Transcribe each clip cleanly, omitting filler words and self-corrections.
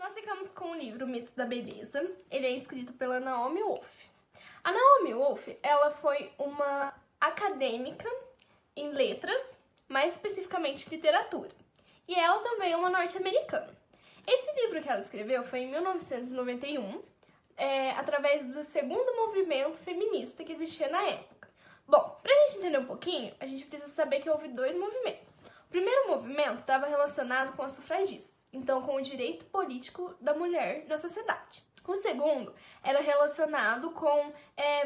Nós ficamos com o livro O Mito da Beleza. Ele é escrito pela Naomi Wolf. A Naomi Wolf, ela foi uma acadêmica em letras, mais especificamente literatura. E ela também é uma norte-americana. Esse livro que ela escreveu foi em 1991, através do segundo movimento feminista que existia na época. Bom, pra gente entender um pouquinho, a gente precisa saber que houve dois movimentos. O primeiro movimento estava relacionado com as sufragistas, então com o direito político da mulher na sociedade. O segundo era relacionado com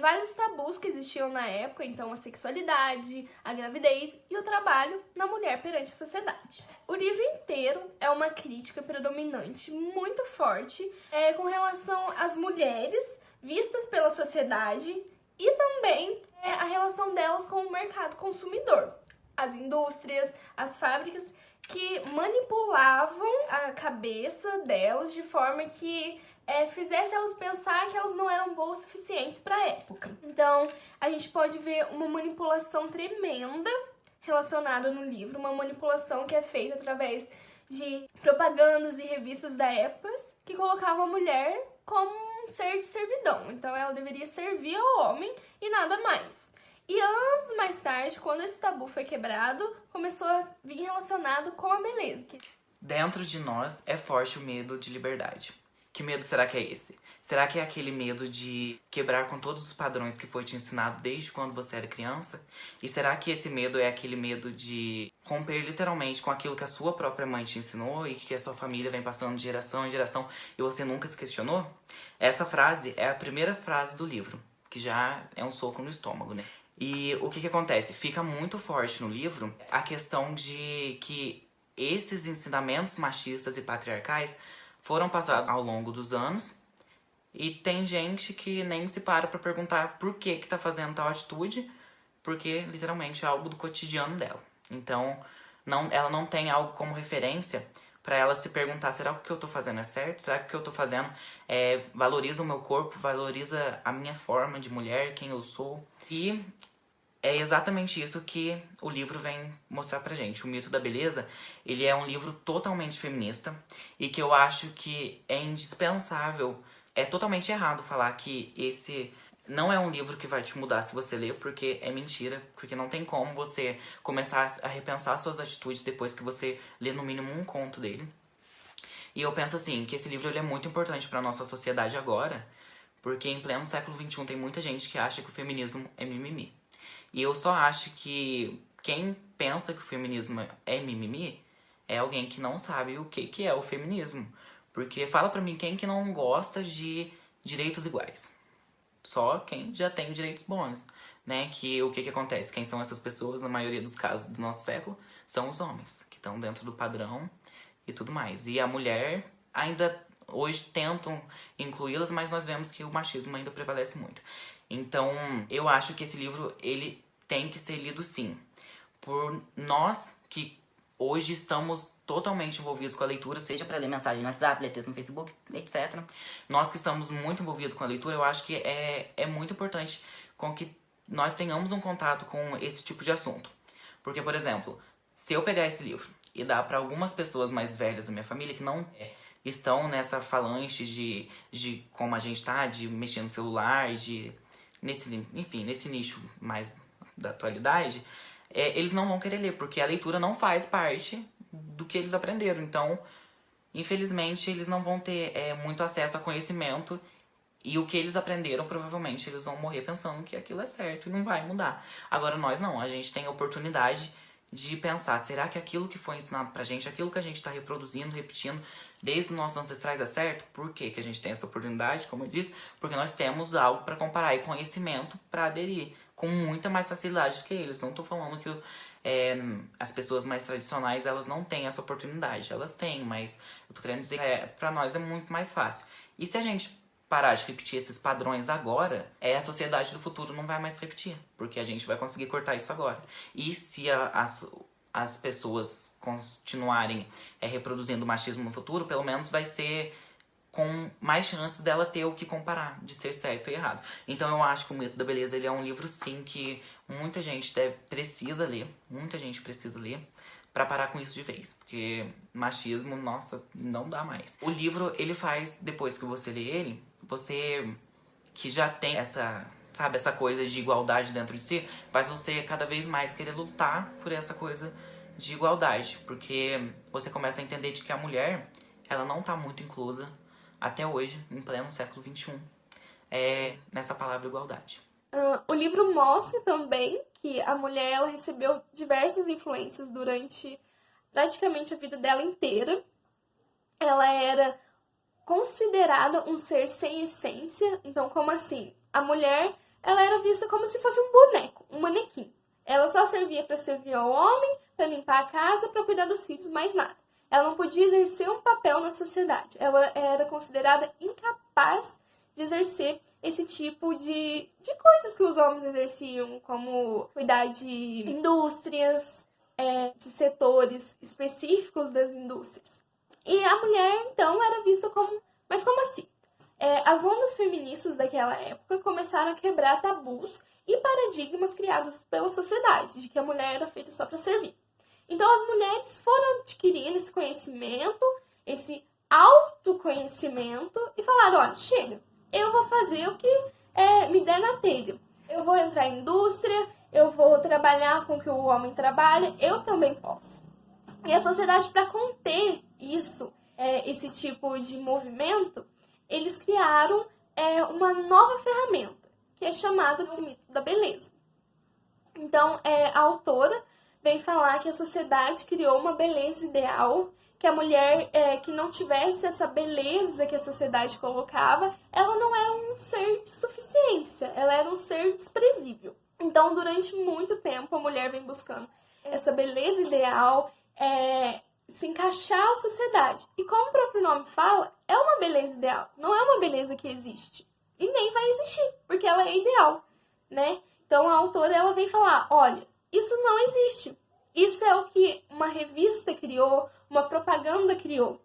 vários tabus que existiam na época, então a sexualidade, a gravidez e o trabalho na mulher perante a sociedade. O livro inteiro é uma crítica predominante muito forte com relação às mulheres vistas pela sociedade e também a relação delas com o mercado consumidor. As indústrias, as fábricas que manipulavam a cabeça delas de forma que fizesse elas pensar que elas não eram boas o suficientes para a época. Então, a gente pode ver uma manipulação tremenda relacionada no livro, uma manipulação que é feita através de propagandas e revistas da época que colocavam a mulher como um ser de servidão. Então, ela deveria servir ao homem e nada mais. E anos mais tarde, quando esse tabu foi quebrado, começou a vir relacionado com a beleza. Dentro de nós é forte o medo de liberdade. Que medo será que é esse? Será que é aquele medo de quebrar com todos os padrões que foi te ensinado desde quando você era criança? E será que esse medo é aquele medo de romper literalmente com aquilo que a sua própria mãe te ensinou e que a sua família vem passando de geração em geração e você nunca se questionou? Essa frase é a primeira frase do livro, que já é um soco no estômago, né? E o que acontece? Fica muito forte no livro a questão de que esses ensinamentos machistas e patriarcais foram passados ao longo dos anos e tem gente que nem se para pra perguntar por que tá fazendo tal atitude, porque literalmente é algo do cotidiano dela. Então, ela não tem algo como referência pra ela se perguntar, será que o que eu tô fazendo é certo? Será que o que eu tô fazendo valoriza o meu corpo, valoriza a minha forma de mulher, quem eu sou? E é exatamente isso que o livro vem mostrar pra gente. O Mito da Beleza, ele é um livro totalmente feminista e que eu acho que é indispensável. É totalmente errado falar que esse não é um livro que vai te mudar se você ler, porque é mentira. Porque não tem como você começar a repensar suas atitudes depois que você lê no mínimo um conto dele. E eu penso assim, que esse livro ele é muito importante pra nossa sociedade agora, porque em pleno século XXI tem muita gente que acha que o feminismo é mimimi. E eu só acho que quem pensa que o feminismo é mimimi é alguém que não sabe o que é o feminismo. Porque fala pra mim quem que não gosta de direitos iguais. Só quem já tem direitos bons, né? Que o que acontece? Quem são essas pessoas, na maioria dos casos do nosso século, são os homens, que estão dentro do padrão e tudo mais. E a mulher ainda hoje tentam incluí-las, mas nós vemos que o machismo ainda prevalece muito. Então, eu acho que esse livro, ele tem que ser lido sim. Por nós que hoje estamos totalmente envolvidos com a leitura, seja para ler mensagem no WhatsApp, ler texto no Facebook, etc. Nós que estamos muito envolvidos com a leitura, eu acho que é muito importante com que nós tenhamos um contato com esse tipo de assunto. Porque, por exemplo, se eu pegar esse livro e dar para algumas pessoas mais velhas da minha família que não estão nessa falange de como a gente tá, de mexer no celular, nesse nicho mais da atualidade, eles não vão querer ler, porque a leitura não faz parte do que eles aprenderam. Então, infelizmente, eles não vão ter muito acesso a conhecimento e o que eles aprenderam, provavelmente, eles vão morrer pensando que aquilo é certo e não vai mudar. Agora, nós não. A gente tem a oportunidade de pensar, será que aquilo que foi ensinado pra gente, aquilo que a gente tá reproduzindo, repetindo desde os nossos ancestrais é certo? Por que que a gente tem essa oportunidade, como eu disse? Porque nós temos algo pra comparar e conhecimento pra aderir com muita mais facilidade do que eles. Não tô falando que as pessoas mais tradicionais, elas não têm essa oportunidade. Elas têm, mas eu tô querendo dizer que pra nós é muito mais fácil. E se a gente parar de repetir esses padrões agora, a sociedade do futuro não vai mais repetir, porque a gente vai conseguir cortar isso agora. E se as pessoas continuarem reproduzindo o machismo no futuro, pelo menos vai ser com mais chances dela ter o que comparar, de ser certo e errado. Então eu acho que o Mito da Beleza ele é um livro, sim, que muita gente precisa ler, muita gente precisa ler, pra parar com isso de vez. Porque machismo, nossa, não dá mais. O livro, ele faz, depois que você lê ele, você que já tem essa, sabe, essa coisa de igualdade dentro de si, faz você cada vez mais querer lutar por essa coisa de igualdade. Porque você começa a entender de que a mulher, ela não tá muito inclusa até hoje, em pleno século XXI, nessa palavra igualdade. O livro mostra também que a mulher ela recebeu diversas influências durante praticamente a vida dela inteira. Ela era considerada um ser sem essência. Então, como assim? A mulher ela era vista como se fosse um boneco, um manequim. Ela só servia para servir ao homem, para limpar a casa, para cuidar dos filhos, mais nada. Ela não podia exercer um papel na sociedade. Ela era considerada incapaz de exercer esse tipo de coisas que os homens exerciam, como cuidar de indústrias, de setores específicos das indústrias. E a mulher, então, era vista como... Mas como assim? As ondas feministas daquela época começaram a quebrar tabus e paradigmas criados pela sociedade, de que a mulher era feita só para servir. Então, as mulheres foram adquirindo esse conhecimento, esse autoconhecimento, e falaram, olha, chega, eu vou fazer o que me der na telha. Eu vou entrar em indústria, eu vou trabalhar com o que o homem trabalha, eu também posso. E a sociedade, para conter isso, esse tipo de movimento, eles criaram uma nova ferramenta, que é chamada do mito da beleza. Então, a autora vem falar que a sociedade criou uma beleza ideal, que a mulher que não tivesse essa beleza que a sociedade colocava, ela não era um ser de suficiência, ela era um ser desprezível. Então, durante muito tempo, a mulher vem buscando essa beleza ideal, se encaixar à sociedade. E como o próprio nome fala, é uma beleza ideal, não é uma beleza que existe. E nem vai existir, porque ela é ideal, né? Então, a autora ela vem falar, olha, isso não existe. Isso é o que uma revista criou, uma propaganda criou.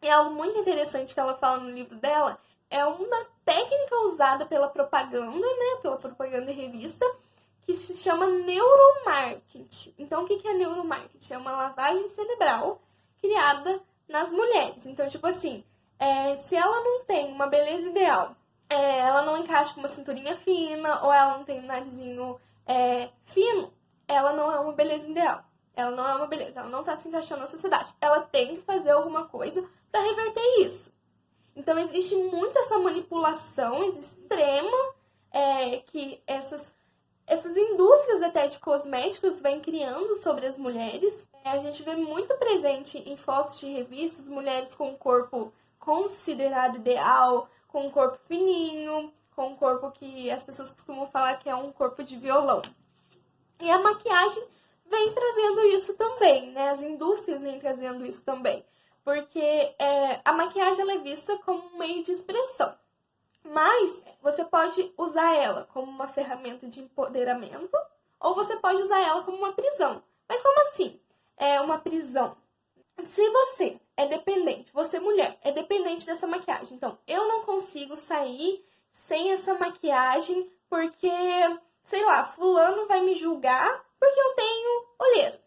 E algo muito interessante que ela fala no livro dela é uma técnica usada pela propaganda, né, pela propaganda e revista, que se chama neuromarketing. Então, o que é neuromarketing? É uma lavagem cerebral criada nas mulheres. Então, tipo assim, se ela não tem uma beleza ideal, ela não encaixa com uma cinturinha fina, ou ela não tem um narizinho fino, ela não é uma beleza ideal. Ela não é uma beleza, ela não está se encaixando na sociedade. Ela tem que fazer alguma coisa para reverter isso. Então, existe muito essa manipulação extrema que essas indústrias até de cosméticos vêm criando sobre as mulheres. A gente vê muito presente em fotos de revistas, mulheres com um corpo considerado ideal, com um corpo fininho, com um corpo que as pessoas costumam falar que é um corpo de violão. E a maquiagem vem trazendo isso também, né? As indústrias vêm trazendo isso também. Porque a maquiagem ela é vista como um meio de expressão. Mas você pode usar ela como uma ferramenta de empoderamento ou você pode usar ela como uma prisão. Mas como assim? É uma prisão. Se você é dependente, você mulher, é dependente dessa maquiagem. Então, eu não consigo sair sem essa maquiagem porque, sei lá, fulano vai me julgar porque eu tenho olheira.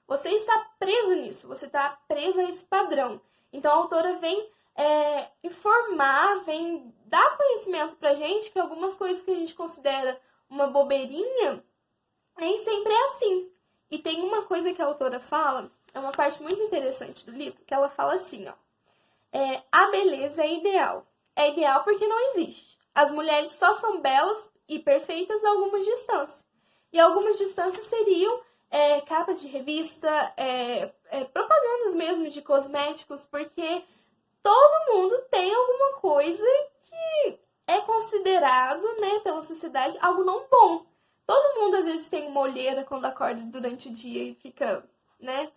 Você está preso nisso, você está preso a esse padrão. Então, a autora vem informar, vem dar conhecimento pra gente que algumas coisas que a gente considera uma bobeirinha, nem sempre é assim. E tem uma coisa que a autora fala, é uma parte muito interessante do livro, que ela fala assim, ó. A beleza é ideal. É ideal porque não existe. As mulheres só são belas e perfeitas a algumas distâncias. E algumas distâncias seriam capas de revista, propagandas mesmo de cosméticos, porque todo mundo tem alguma coisa que é considerado, né, pela sociedade algo não bom. Todo mundo às vezes tem uma olheira quando acorda durante o dia e fica, né?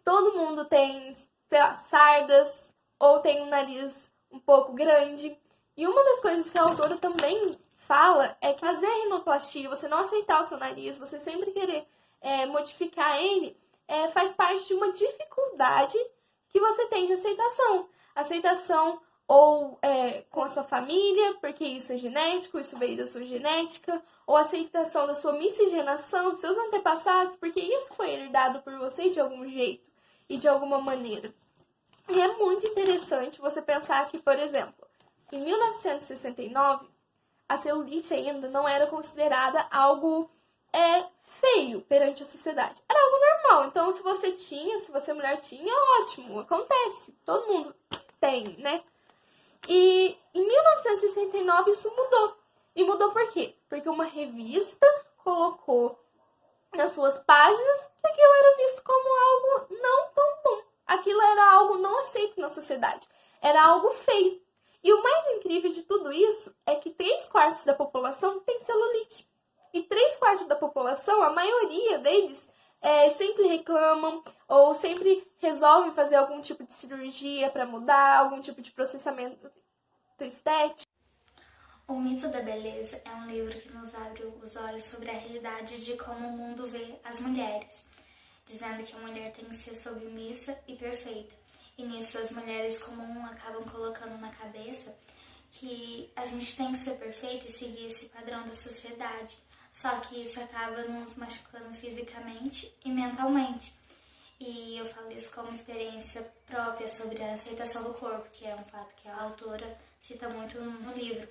Todo mundo tem, sei lá, sardas ou tem um nariz um pouco grande. E uma das coisas que a autora também fala é que fazer a rinoplastia, você não aceitar o seu nariz, você sempre querer modificar ele, faz parte de uma dificuldade que você tem de aceitação. Aceitação ou com a sua família, porque isso é genético, isso veio da sua genética, ou aceitação da sua miscigenação, seus antepassados, porque isso foi herdado por você de algum jeito e de alguma maneira. E é muito interessante você pensar que, por exemplo, em 1969, a celulite ainda não era considerada algo feio perante a sociedade. Era algo normal. Então, se você mulher tinha, ótimo, acontece. Todo mundo tem, né? E em 1969 isso mudou. E mudou por quê? Porque uma revista colocou nas suas páginas que aquilo era visto como algo não tão bom. Aquilo era algo não aceito na sociedade. Era algo feio. E o mais incrível de tudo isso é que 3/4 da população tem celulite. E 3/4 da população, a maioria deles, sempre reclamam ou sempre resolvem fazer algum tipo de cirurgia para mudar, algum tipo de processamento estético. O Mito da Beleza é um livro que nos abre os olhos sobre a realidade de como o mundo vê as mulheres, dizendo que a mulher tem que ser submissa e perfeita. E nisso as mulheres comuns acabam colocando na cabeça que a gente tem que ser perfeita e seguir esse padrão da sociedade. Só que isso acaba nos machucando fisicamente e mentalmente. E eu falo isso como experiência própria sobre a aceitação do corpo, que é um fato que a autora cita muito no livro.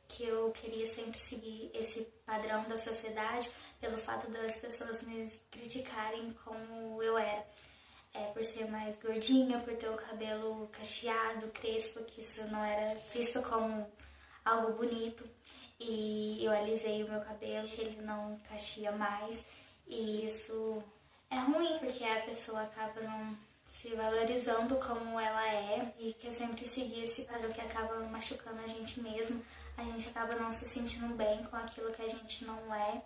Que eu queria sempre seguir esse padrão da sociedade pelo fato das pessoas me criticarem como eu era. Por ser mais gordinha, por ter o cabelo cacheado, crespo, que isso não era visto como algo bonito. E eu alisei o meu cabelo, ele não cacheia mais. E isso é ruim, porque a pessoa acaba não se valorizando como ela é e quer sempre seguir esse padrão que acaba machucando a gente mesmo. A gente acaba não se sentindo bem com aquilo que a gente não é.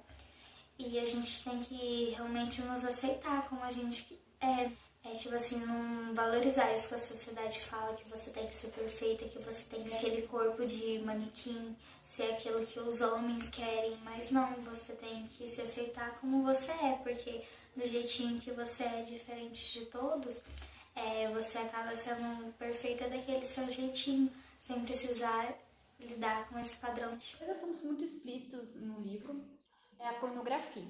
E a gente tem que realmente nos aceitar como a gente é. Tipo assim, não valorizar isso que a sociedade fala, que você tem que ser perfeita, que você tem que ter aquele corpo de manequim, ser aquilo que os homens querem. Mas não, você tem que se aceitar como você é, porque do jeitinho que você é diferente de todos, você acaba sendo perfeita daquele seu jeitinho, sem precisar lidar com esse padrão. Os assuntos muito explícitos no livro é a pornografia.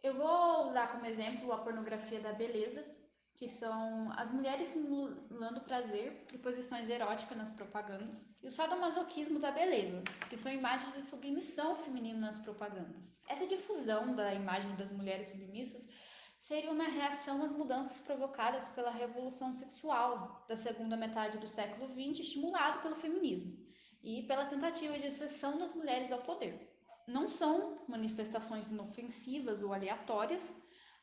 Eu vou usar como exemplo a pornografia da beleza, que são as mulheres simulando prazer e posições eróticas nas propagandas, e o sadomasoquismo da beleza, que são imagens de submissão feminina nas propagandas. Essa difusão da imagem das mulheres submissas seria uma reação às mudanças provocadas pela revolução sexual da segunda metade do século XX, estimulado pelo feminismo e pela tentativa de acessão das mulheres ao poder. Não são manifestações inofensivas ou aleatórias.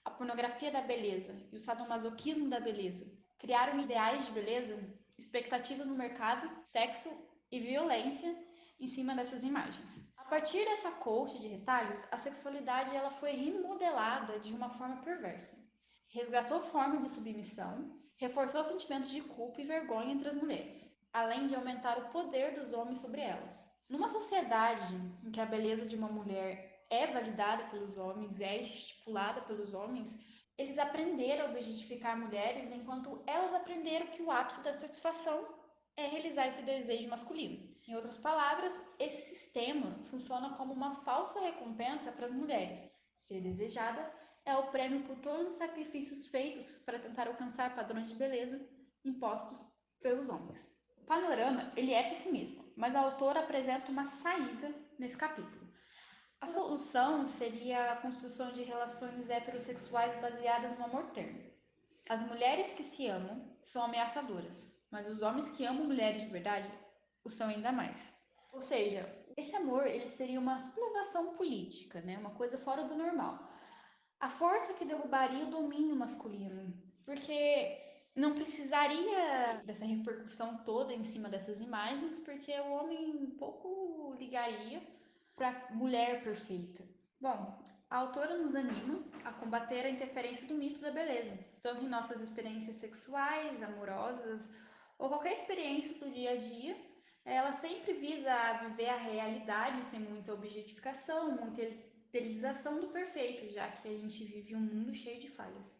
A pornografia da beleza e o sadomasoquismo da beleza criaram ideais de beleza, expectativas no mercado, sexo e violência em cima dessas imagens. A partir dessa colcha de retalhos, a sexualidade ela foi remodelada de uma forma perversa. Resgatou formas de submissão, reforçou sentimentos de culpa e vergonha entre as mulheres, além de aumentar o poder dos homens sobre elas. Numa sociedade em que a beleza de uma mulher é validada pelos homens, é estipulada pelos homens, eles aprenderam a objetificar mulheres enquanto elas aprenderam que o ápice da satisfação é realizar esse desejo masculino. Em outras palavras, esse sistema funciona como uma falsa recompensa para as mulheres. Ser desejada é o prêmio por todos os sacrifícios feitos para tentar alcançar padrões de beleza impostos pelos homens. O panorama ele é pessimista, mas a autora apresenta uma saída nesse capítulo. A solução seria a construção de relações heterossexuais baseadas no amor terno. As mulheres que se amam são ameaçadoras, mas os homens que amam mulheres de verdade o são ainda mais. Ou seja, esse amor ele seria uma sublevação política, né? Uma coisa fora do normal. A força que derrubaria o domínio masculino, porque não precisaria dessa repercussão toda em cima dessas imagens, porque o homem pouco ligaria para a mulher perfeita. Bom, a autora nos anima a combater a interferência do mito da beleza, tanto em nossas experiências sexuais, amorosas ou qualquer experiência do dia a dia. Ela sempre visa viver a realidade sem muita objetificação, muita idealização do perfeito, já que a gente vive um mundo cheio de falhas.